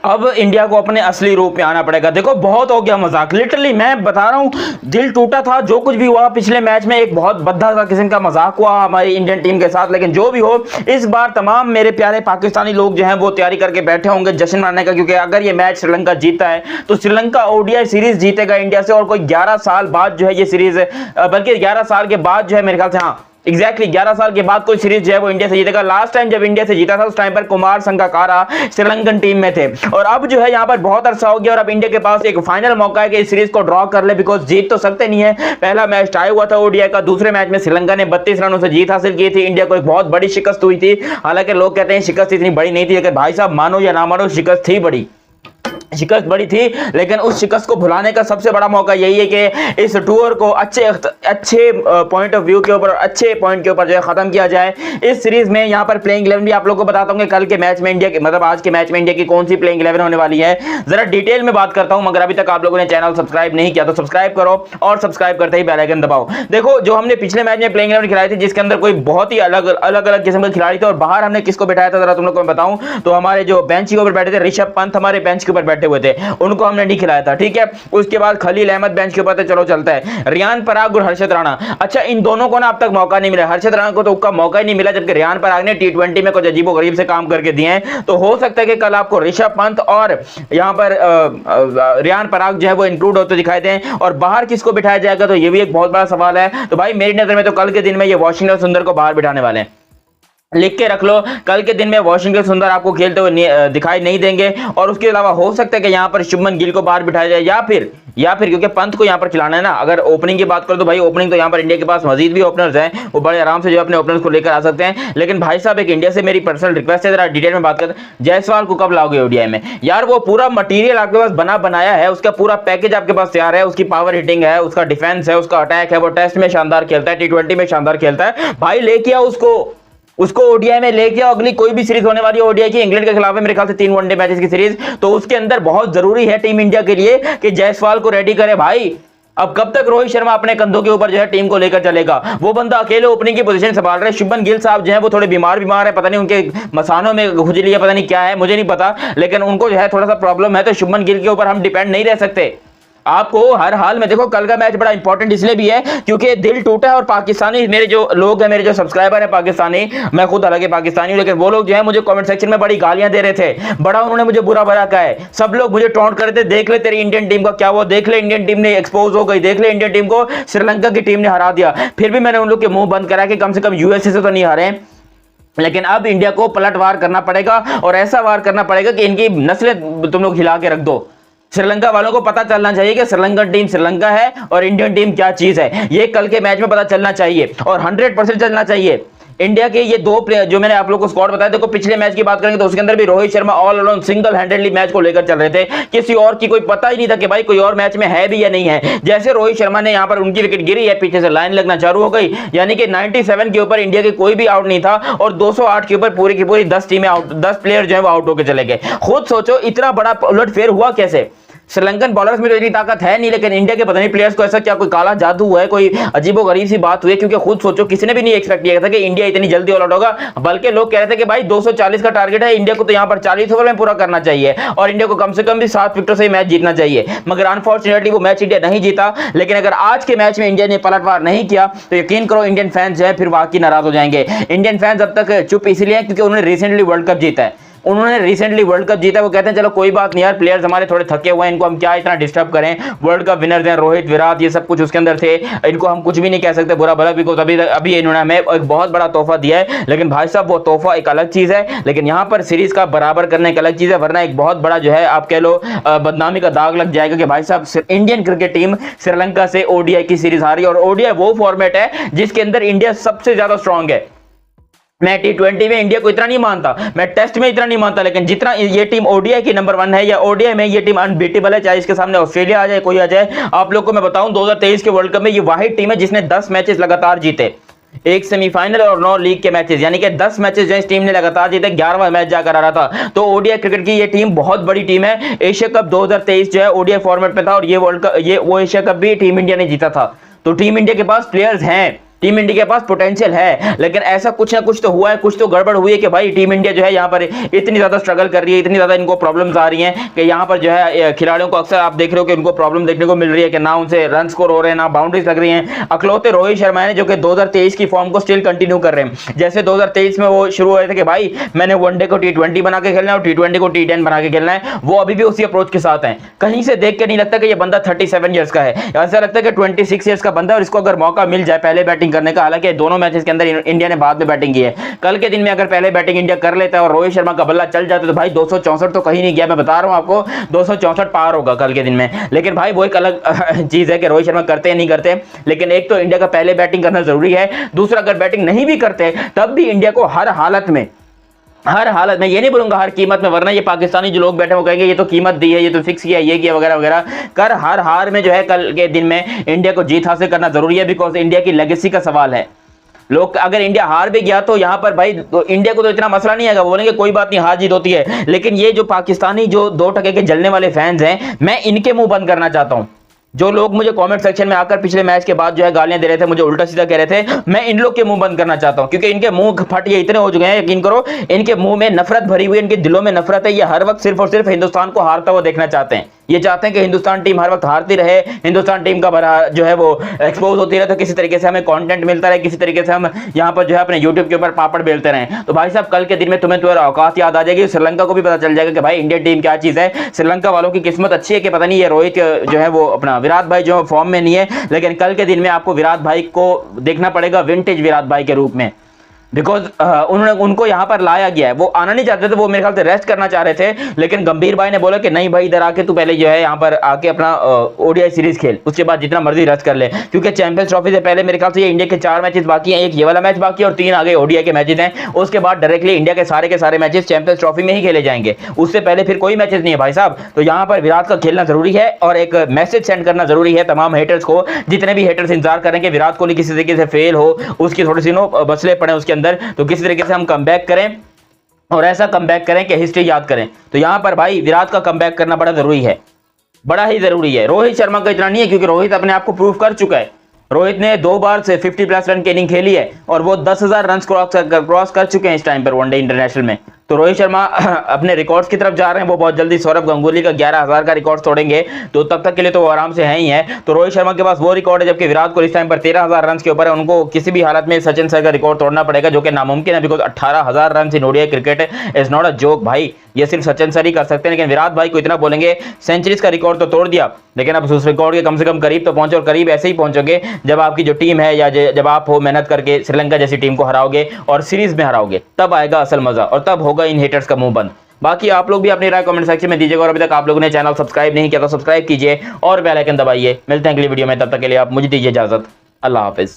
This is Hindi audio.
अब इंडिया को अपने असली रूप में आना पड़ेगा। देखो बहुत हो गया मजाक, लिटरली मैं बता रहा हूँ, दिल टूटा था जो कुछ भी हुआ पिछले मैच में। एक बहुत भद्दा सा किस्म का मजाक हुआ हमारी इंडियन टीम के साथ, लेकिन जो भी हो इस बार तमाम मेरे प्यारे पाकिस्तानी लोग जो हैं वो तैयारी करके बैठे होंगे जश्न मनाने का, क्योंकि अगर ये मैच श्रीलंका जीतता है तो श्रीलंका ओडीआई सीरीज जीतेगा इंडिया से, और कोई 11 साल बाद जो है ये सीरीज, बल्कि 11 साल के बाद जो है मेरे ख्याल से, हाँ एग्जैक्टली 11 साल के बाद कोई सीरीज जो है वो इंडिया से जीतेगा। लास्ट टाइम जब इंडिया से जीता था उस टाइम पर कुमार संगकारा श्रीलंकन टीम में थे, और अब जो है यहाँ पर बहुत अरसा हो गया और अब इंडिया के पास एक फाइनल मौका है कि इस सीरीज को ड्रॉ कर ले, बिकॉज जीत तो सकते नहीं है। पहला मैच टाई हुआ था ओडीआई का, दूसरे मैच में श्रीलंका ने 32 रनों से जीत हासिल की थी, इंडिया को एक बहुत बड़ी शिकस्त हुई थी। हालांकि लोग कहते हैं शिकस्त इतनी बड़ी नहीं थी, लेकिन भाई साहब मानो या ना मानो शिकस्त थी बड़ी, शिकस्त बड़ी थी। लेकिन उस शिकस्त को भुलाने का सबसे बड़ा मौका यही है कि इस टूर को अच्छे पॉइंट ऑफ व्यू के ऊपर, अच्छे पॉइंट के ऊपर जो है खत्म किया जाए। इस सीरीज में यहाँ पर प्लेइंग 11 भी आप लोगों को बताता हूँ कि कल के मैच में इंडिया के, मतलब आज के मैच में इंडिया की कौन सी प्लेइंग 11 होने वाली है, जरा डिटेल में बात करता हूँ। मगर अभी तक आप लोगों ने चैनल सब्सक्राइब नहीं किया तो सब्सक्राइब करो, और सब्सक्राइब करते ही बेल आइकन दबाओ। देखो जो हमने पिछले मैच में प्लेइंग 11 खिलाई थी, जिसके अंदर कोई बहुत ही अलग किस्म के खिलाड़ी थे, और बाहर हमने किसको बिठाया था जरा तुम लोग को मैं बताऊं तो हमारे जो बेंच के ऊपर बैठे थे, ऋषभ पंत हमारे बेंच के ऊपर बैठे हुए थे, उनको हमने नहीं खिलाया था, ठीक है। उसके बाद खलील अहमद बेंच के ऊपर थे, चलो चलता है। रियान पराग और हर्षद राणा, अच्छा इन दोनों को ना अब तक मौका नहीं मिला, हर्षद राणा को तो उसका मौका ही नहीं मिला, जबकि रियान पराग ने टी20 में कुछ अजीबो गरीब से काम करके दिए हैं। तो हो सकता है कि कल आपको ऋषभ पंत और यहां पर रियान पराग जो है वो इंक्लूड होते दिखाई दें, और बाहर किसको बिठाया जाएगा तो ये भी एक बहुत बड़ा सवाल है। तो भाई मेरी नजर में तो कल के दिन में ये वाशिंगटन सुंदर को बाहर बिठाने वाले हैं, लिख के रख लो। कल के दिन में वाशिंगटन सुंदर आपको खेलते हुए दिखाई नहीं देंगे, और उसके अलावा हो सकता है कि यहां पर शुभमन गिल को बाहर बिठाया जाए, या फिर क्योंकि पंत को यहां पर खिलाना है ना। अगर ओपनिंग की बात करो तो भाई ओपनिंग तो यहां पर इंडिया के पास मजीद भी ओपनर्स हैं, वो बड़े आराम से जो अपने ओपनर्स को लेकर आ सकते हैं। लेकिन भाई साहब एक इंडिया से मेरी पर्सनल रिक्वेस्ट है, जरा डिटेल में बात करते हैं, जायसवाल को कब लाओगे ओडीआई में यार? वो पूरा मटीरियल आपके पास बनाया है, उसका पूरा पैकेज आपके पास तैयार है, उसकी पावर हिटिंग है, उसका डिफेंस है, उसका अटैक है, वो टेस्ट में शानदार खेलता है, टी20 में शानदार खेलता है। भाई लेके आओ उसको ओडीआई में लेके आओ। अगली कोई भी सीरीज होने वाली है ओडीआई की, इंग्लैंड के खिलाफ है मेरे ख्याल से 3 वनडे मैचेस की सीरीज, तो उसके अंदर बहुत जरूरी है टीम इंडिया के लिए कि जायसवाल को रेडी करे भाई। अब कब तक रोहित शर्मा अपने कंधों के ऊपर जो है टीम को लेकर चलेगा? वो बंदा अकेले ओपनिंग की पोजीशन संभाल रहे हैं। शुभमन गिल साहब जो है वो थोड़े बीमार है, पता नहीं उनके मसानों में खुजली है, पता नहीं क्या है, मुझे नहीं पता, लेकिन उनको जो है थोड़ा सा प्रॉब्लम है, तो शुभमन गिल के ऊपर हम डिपेंड नहीं रह सकते। आपको हर हाल में देखो, कल का मैच बड़ा इंपॉर्टेंट इसलिए भी है क्योंकि दिल टूटा है, और पाकिस्तानी मेरे जो लोग हैं, मेरे जो सब्सक्राइबर हैं पाकिस्तानी, मैं खुद हालांकि पाकिस्तानी हूं, लेकिन वो लोग जो है मुझे कमेंट सेक्शन में बड़ी गालियां दे रहे थे, बड़ा उन्होंने मुझे बुरा भला कहा है। सब लोग मुझे टॉन्ट कर रहे थे, देख ले तेरी इंडियन टीम का क्या हुआ, देख ले इंडियन टीम ने एक्सपोज हो गई, देख ले इंडियन टीम को श्रीलंका की टीम ने हरा दिया। फिर भी मैंने उन लोग के मुंह बंद करा कि कम से कम यूएसए से तो नहीं हारे। लेकिन अब इंडिया को पलटवार करना पड़ेगा, और ऐसा वार करना पड़ेगा कि इनकी नस्लें तुम लोग हिला के रख दो। श्रीलंका वालों को पता चलना चाहिए कि श्रीलंकन टीम श्रीलंका है और इंडियन टीम क्या चीज है, ये कल के मैच में पता चलना चाहिए, और 100% चलना चाहिए। इंडिया के ये 2 प्लेयर जो मैंने आप लोगों को स्क्वाड बताया, देखो पिछले मैच की बात करेंगे तो उसके अंदर भी Rohit Sharma all alone single handedly match को लेकर चल रहे थे, किसी और की कोई पता ही नहीं था कि भाई कोई और मैच में है भी या नहीं है। जैसे रोहित शर्मा ने यहां पर उनकी विकेट गिरी है, पीछे से लाइन लगना चालू हो गई, यानी कि 97 के ऊपर इंडिया के कोई भी आउट नहीं था, और 208 के ऊपर पूरी की पूरी 10 टीमें आउट, 10 प्लेयर जो है वो आउट होकर चले गए। खुद सोचो इतना बड़ा उलटफेर हुआ कैसे? श्रीलंकन बॉलर्स में तो इतनी ताकत है नहीं, लेकिन इंडिया के पता नहीं प्लेयर्स को ऐसा क्या कोई काला जादू हुआ है, कोई अजीबो गरीब सी बात हुई है, क्योंकि खुद सोचो किसी ने भी नहीं एक्सपेक्ट किया था कि इंडिया इतनी जल्दी ऑल आउट होगा। बल्कि लोग कह रहे थे कि भाई 240 का टारगेट है, इंडिया को तो यहाँ पर 40 ओवर में पूरा करना चाहिए, और इंडिया को कम से कम भी 7 विकेटों से मैच जीतना चाहिए। मगर अनफॉर्चुनेटली वो मैच इंडिया नहीं जीता। लेकिन अगर आज के मैच में इंडिया ने पलटवार नहीं किया तो यकीन करो इंडियन फैंस जो है फिर वाकई नाराज हो जाएंगे। इंडियन फैंस अब तक चुप इसलिए क्योंकि उन्होंने रिसेंटली वर्ल्ड कप जीता है, वो कहते हैं चलो कोई बात नहीं यार, प्लेयर्स हमारे थोड़े थके हुए हैं, इनको हम क्या इतना डिस्टर्ब करें, वर्ल्ड कप विनर्स हैं, रोहित विराट ये सब कुछ उसके अंदर थे, इनको हम कुछ भी नहीं कह सकते बुरा भला, बिकॉज अभी इन्होंने हमें एक बहुत बड़ा तोहफा दिया है। लेकिन भाई साहब वो तोहफा एक अलग चीज है, लेकिन यहाँ पर सीरीज का बराबर करने एक अलग चीज है, वरना एक बहुत बड़ा जो है आप कह लो बदनामी का दाग लग जाएगा कि भाई साहब इंडियन क्रिकेट टीम श्रीलंका से ओडीआई की सीरीज हारी, और ओडीआई वो फॉर्मेट है जिसके अंदर इंडिया सबसे ज्यादा स्ट्रांग है। मैं टी20 में इंडिया को इतना नहीं मानता, मैं टेस्ट में इतना नहीं मानता, लेकिन जितना ये टीम ओडीआई की नंबर 1 है, या ओडीआई में ये टीम अनबीटेबल है, चाहे इसके सामने ऑस्ट्रेलिया आ जाए, कोई आ जाए। आप लोग को मैं बताऊं 2023 के वर्ल्ड कप में ये वाहिद टीम है जिसने 10 मैचेस लगातार जीते, 1 सेमीफाइनल और 9 लीग के मैचेस, यानी कि 10 मैचेस जो इस टीम ने लगातार जीते, 11वां मैच जाकर आ रहा था। तो ओडीआई क्रिकेट की ये टीम बहुत बड़ी टीम है। एशिया कप 2023 जो है ओडीआई फॉर्मेट में था, और ये वर्ल्ड कप, ये वो एशिया कप भी टीम इंडिया ने जीता था। तो टीम इंडिया के पास प्लेयर्स हैं, टीम इंडिया के पास पोटेंशियल है, लेकिन ऐसा कुछ ना कुछ तो हुआ है, कुछ तो गड़बड़ हुई है कि भाई टीम इंडिया जो है यहाँ पर इतनी ज्यादा स्ट्रगल कर रही है, इतनी ज्यादा इनको प्रॉब्लम्स आ रही हैं कि यहाँ पर जो है खिलाड़ियों को अक्सर आप देख रहे हो कि उनको प्रॉब्लम देखने को मिल रही है कि ना उनसे रन स्कोर हो रहे हैं, ना बाउंड्रीज लग रही हैं। अकलौते रोहित शर्मा है जो कि 2023 की फॉर्म को स्टिल कंटिन्यू कर रहे हैं। जैसे 2023 में वो शुरू हुए थे कि भाई मैंने वनडे को T20 बना के खेलना है और T20 को T10 बना के खेलना है, वो अभी भी उसी अप्रोच के साथ हैं। कहीं से देख के नहीं लगता कि ये बंदा 37 ईयर्स का है, ऐसा लगता है कि 26 ईयर्स का बंदा है और इसको अगर मौका मिल जाए पहले बैटिंग करने का, हालांकि दोनों मैचेस के अंदर इंडिया ने बाद में बैटिंग की है, कल के दिन में अगर पहले बैटिंग इंडिया कर लेता है और रोहित शर्मा का बल्ला चल जाता है तो भाई 264 तो कहीं नहीं गया, मैं बता रहा हूं आपको 264 पार होगा कल के दिन में। लेकिन भाई वो एक अलग चीज है कि रोहित शर्मा करते हैं नहीं करते, लेकिन एक तो इंडिया का पहले बैटिंग करना जरूरी है, दूसरा अगर बैटिंग नहीं भी करते तब भी इंडिया को हर हालत में ये नहीं बोलूंगा हर कीमत में, वरना ये पाकिस्तानी जो लोग बैठे वो कहेंगे ये तो कीमत दी है, ये तो फिक्स किया, ये किया वगैरह वगैरह कर, हर हार में जो है कल के दिन में इंडिया को जीत हासिल करना जरूरी है, बिकॉज इंडिया की लेगेसी का सवाल है। लोग अगर इंडिया हार भी गया तो यहाँ पर भाई तो इंडिया को तो इतना मसला नहीं आएगा, वो बोलेंगे कोई बात नहीं हार जीत होती है। लेकिन ये जो पाकिस्तानी जो 2 टके के जलने वाले फैंस हैं, मैं इनके मुंह बंद करना चाहता हूं। जो लोग मुझे कमेंट सेक्शन में आकर पिछले मैच के बाद जो है गालियां दे रहे थे, मुझे उल्टा सीधा कह रहे थे, मैं इन लोग के मुंह बंद करना चाहता हूं, क्योंकि इनके मुंह फट ये इतने हो चुके हैं, यकीन करो इनके मुंह में नफरत भरी हुई है, इनके दिलों में नफरत है। ये हर वक्त सिर्फ और सिर्फ हिंदुस्तान को हारता हुआ देखना चाहते हैं। ये चाहते हैं कि हिंदुस्तान टीम हर वक्त हारती रहे, हिंदुस्तान टीम का भरा जो है वो एक्सपोज होती रहे, तो किसी तरीके से हमें कंटेंट मिलता रहे, किसी तरीके से हम यहाँ पर जो है अपने यूट्यूब के ऊपर पापड़ बेलते रहें। तो भाई साहब कल के दिन में तुम्हें तुम्हारा औकात याद आ जाएगी, श्रीलंका को भी पता चल जाएगा कि भाई इंडियन टीम क्या चीज है। श्रीलंका वालों की किस्मत अच्छी है कि पता नहीं ये रोहित जो है वो अपना विराट भाई जो फॉर्म में नहीं है, लेकिन कल के दिन में आपको विराट भाई को देखना पड़ेगा विंटेज विराट भाई के रूप में, बिकॉज उनको यहां पर लाया गया है। वो आना नहीं चाहते थे, वो मेरे ख्याल से रेस्ट करना चाह रहे थे, लेकिन गंभीर भाई ने बोला कि नहीं भाई इधर आके तू पहले जो है यहां पर आके अपना ओडीआई सीरीज खेल, उसके बाद जितना मर्जी रेस्ट कर ले, क्योंकि चैंपियंस ट्रॉफी से पहले मेरे ख्याल से ये इंडिया के 4 मैचेस बाकी हैं, एक ये वाला मैच बाकी है और 3 आगे ओडीआई के मैचेस हैं। उसके बाद डायरेक्टली इंडिया के सारे मैचेस चैंपियंस ट्रॉफी में ही खेले जाएंगे, उससे पहले फिर कोई मैचेस नहीं है भाई साहब। तो यहां पर विराट का खेलना जरूरी है और एक मैसेज सेंड करना जरूरी है तमाम हेटर्स को, जितने भी हेटर्स इंतजार करेंगे विराट कोहली किसी तरीके से फेल हो, उसकी थोड़ी सी बसले पड़े उसके अंदर, तो किसी तरीके से हम कमबैक करें और ऐसा कमबैक करें कि हिस्ट्री याद करें। तो यहां पर भाई विराट का कमबैक करना बड़ा जरूरी है, बड़ा ही जरूरी है। रोहित शर्मा का इतना नहीं है, क्योंकि रोहित अपने आप को प्रूव कर चुका है। रोहित ने 2 बार से 50+ रन की इनिंग खेली है और वो 10,000 रन क्रॉस कर चुके हैं इस टाइम पर वनडे इंटरनेशनल में। तो रोहित शर्मा अपने रिकॉर्ड्स की तरफ जा रहे हैं, वो बहुत जल्दी सौरभ गंगुली का 11,000 का रिकॉर्ड तोड़ेंगे, तो तब तक के लिए तो वो आराम से है ही है। तो रोहित शर्मा के पास वो रिकॉर्ड है, जबकि विराट कोहली इस टाइम पर 13,000 रन के ऊपर है। उनको किसी भी हालत में सचिन सर का रिकॉर्ड तोड़ना पड़ेगा, जो कि नामुमकिन है, because 18,000 run in ODI cricket is not a joke भाई, ये सिर्फ सचिन सर ही कर सकते हैं। लेकिन विराट भाई को इतना बोलेंगे सेंचुरीज का रिकॉर्ड तो तोड़ दिया, लेकिन अब उस रिकॉर्ड के कम से कम करीब तो पहुंचो, और करीब ऐसे ही पहुंचोगे जब आपकी जो टीम है या जब आप हो मेहनत करके श्रीलंका जैसी टीम को हराओगे और सीरीज में हराओगे, तब आएगा असल मजा और तब होगा इन हेटर्स का मुंह बंद। बाकी आप लोग भी अपनी राय कमेंट सेक्शन में दीजिएगा, और अभी तक आप लोगों ने चैनल सब्सक्राइब नहीं किया तो सब्सक्राइब कीजिए और बेल आइकन दबाइए। मिलते हैं अगली वीडियो में, तब तक के लिए आप मुझे दीजिए इजाजत। अल्लाह हाफिज।